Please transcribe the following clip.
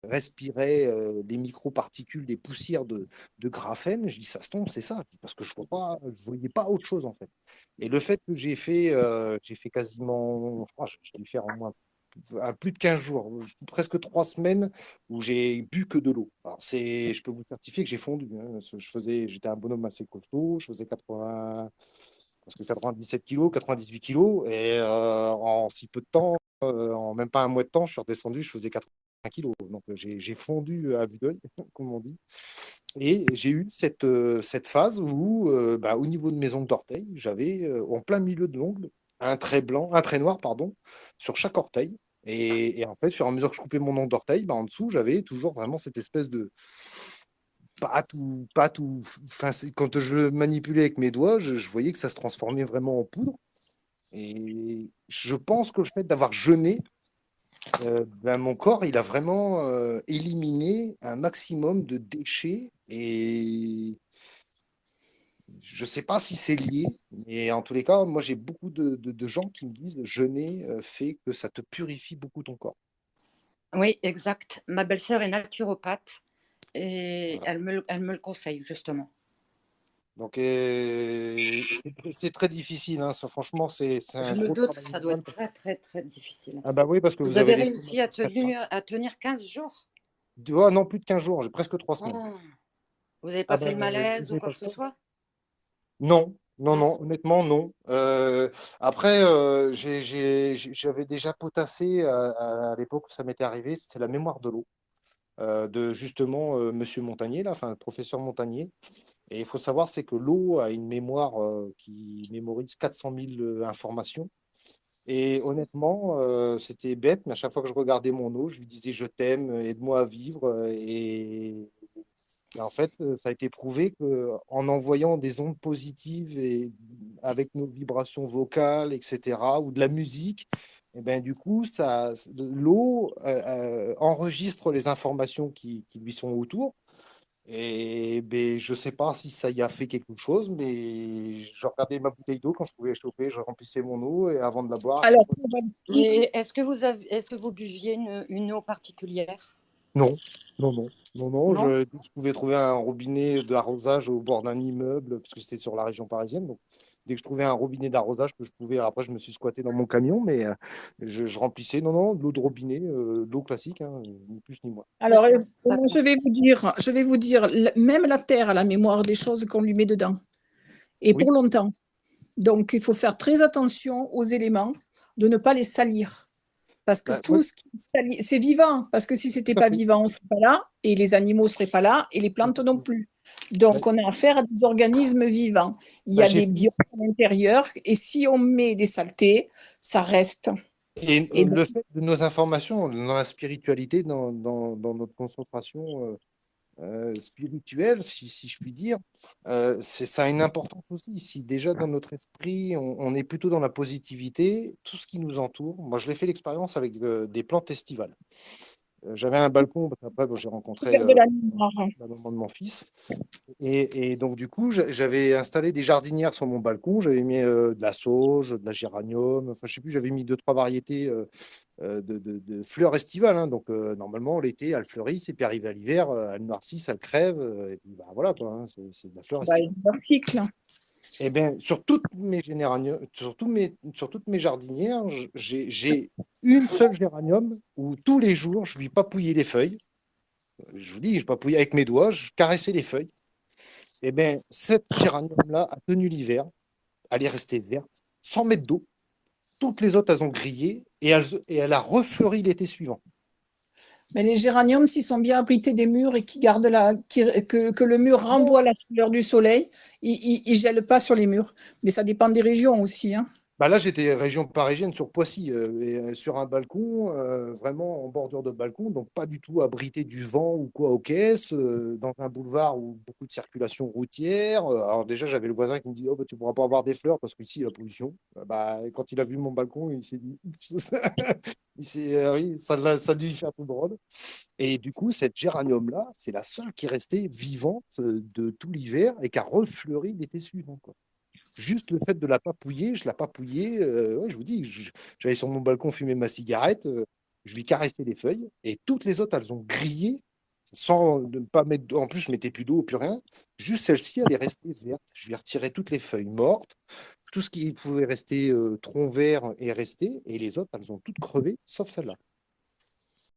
respirais les microparticules des poussières de graphène. Je dis, ça se tombe, c'est ça. Parce que je ne voyais pas autre chose, en fait. Et le fait que j'ai fait quasiment, je crois, je l'ai fait en moins à plus de 15 jours, presque 3 semaines où j'ai bu que de l'eau. Alors, je peux vous certifier que j'ai fondu, hein. J'étais un bonhomme assez costaud, je faisais 80, parce que 97 kilos, 98 kilos, et en si peu de temps, en même pas un mois de temps, je suis redescendu, je faisais 80 kilos. Donc j'ai fondu à vue d'œil, comme on dit. Et j'ai eu cette phase où, bah, au niveau de mes ongles d'orteil, j'avais en plein milieu de l'ongle un trait blanc, un trait noir, pardon, sur chaque orteil. Et en fait, au fur et à mesure que je coupais mon ongle d'orteil, bah, en dessous, j'avais toujours vraiment cette espèce de pâte ou, enfin, quand je le manipulais avec mes doigts, je voyais que ça se transformait vraiment en poudre. Et je pense que le fait d'avoir jeûné, ben, mon corps, il a vraiment éliminé un maximum de déchets. Et je ne sais pas si c'est lié, mais en tous les cas, moi, j'ai beaucoup de gens qui me disent jeûner fait que ça te purifie beaucoup ton corps. Oui, exact. Ma belle-sœur est naturopathe et Voilà. elle me le conseille, justement. Donc, c'est très difficile, hein. Franchement, c'est Je un me gros doute, travail ça doit mental. être très, très, très difficile. Ah bah oui, parce que Vous vous avez avez l'estomac réussi qui se restreint. à tenir 15 jours? Oh, non, plus de 15 jours, j'ai presque 3 semaines. Oh, vous n'avez Ah pas bah, fait le vous malaise ou avez quoi pas que le ce choix. soit? Non, non, Non. non, honnêtement, non. Après, j'avais déjà potassé à l'époque où ça m'était arrivé, c'était la mémoire de l'eau, de justement Monsieur Montagnier, là, enfin, le professeur Montagnier. Et il faut savoir, c'est que l'eau a une mémoire qui mémorise 400 000 informations. Et honnêtement, c'était bête, mais à chaque fois que je regardais mon eau, je lui disais je t'aime, aide-moi à vivre. Et en fait, ça a été prouvé que en envoyant des ondes positives et avec nos vibrations vocales, etc., ou de la musique, et ben, du coup, l'eau enregistre les informations qui lui sont autour. Et ben, je ne sais pas si ça y a fait quelque chose, mais je regardais ma bouteille d'eau quand je pouvais chauffer, je remplissais mon eau et avant de la boire, à chaque Alors, fois. Mais est-ce que vous buviez une eau particulière? Non, non, non, non, non. Non? Je pouvais trouver un robinet d'arrosage au bord d'un immeuble, parce que c'était sur la région parisienne. Donc, dès que je trouvais un robinet d'arrosage que je pouvais, après, je me suis squatté dans mon camion, mais je remplissais, non, non, de l'eau de robinet, de l'eau classique, hein, ni plus ni moins. alors, D'accord, moi, d'accord. je vais vous dire, même la Terre a la mémoire des choses qu'on lui met dedans, et Oui, pour longtemps. Donc, il faut faire très attention aux éléments, de ne pas les salir. Parce que bah, tout ce qui salit, c'est vivant. Parce que si tout c'était à pas fait. vivant, on serait pas là, et les animaux seraient pas là, et les plantes non Exactement. plus. Bah, Donc, on a affaire à des organismes vivants. Il y bah, a j'ai des fait. biomes à l'intérieur, et si on met des saletés, ça reste. Et Et donc, le fait de nos informations dans la spiritualité, dans notre concentration spirituelle, si je puis dire, ça a une importance aussi. Si déjà dans notre esprit, on est plutôt dans la positivité, tout ce qui nous entoure, moi je l'ai fait l'expérience avec des plantes estivales. J'avais un balcon, parce qu'après bon, j'ai rencontré faire de la mémoire. la maman de mon fils. Et donc, du coup, j'avais installé des jardinières sur mon balcon. J'avais mis de la sauge, de la géranium. Enfin, je sais plus, j'avais mis deux, trois variétés de fleurs estivales, hein. Donc, normalement, l'été, elles fleurissent. Et puis, arrivé à l'hiver, elles noircissent, elles crèvent. Et puis, bah, voilà, quoi, hein, c'est de la fleur Bah, estivale. leur cycle. Et bien, sur toutes mes jardinières, j'ai une seule géranium où tous les jours, je lui papouillais les feuilles. Je vous dis, je papouillais avec mes doigts, je caressais les feuilles. Eh bien, cette géranium-là a tenu l'hiver. Elle est restée verte, sans mettre d'eau. Toutes les autres, elles ont grillé et elle a refleuri l'été suivant. Mais les géraniums, s'ils sont bien abrités des murs et qui gardent que le mur renvoie la chaleur du soleil, ils gèlent pas sur les murs. Mais ça dépend des régions aussi, hein. Bah là, j'étais région parisienne sur Poissy, sur un balcon, vraiment en bordure de balcon, donc pas du tout abrité du vent ou quoi aux caisses, dans un boulevard où beaucoup de circulation routière. Alors déjà, j'avais le voisin qui me dit, oh, bah, tu pourras pas avoir des fleurs parce qu'ici, il y a la pollution. Bah, quand il a vu mon balcon, il s'est dit, oups, oui, ça a dû lui faire tout drôle. Et du coup, cette géranium-là, c'est la seule qui est restée vivante de tout l'hiver et qui a refleuri l'été suivant, quoi. Juste le fait de la papouiller, je la papouillais. Ouais, je vous dis, j'allais sur mon balcon fumer ma cigarette. je lui caressais les feuilles, et toutes les autres, elles ont grillé, sans ne pas mettre en plus, je mettais plus d'eau, plus rien. Juste celle-ci, elle est restée verte. Je lui ai retiré toutes les feuilles mortes, tout ce qui pouvait rester tronc vert est resté, et les autres, elles ont toutes crevé, sauf celle-là.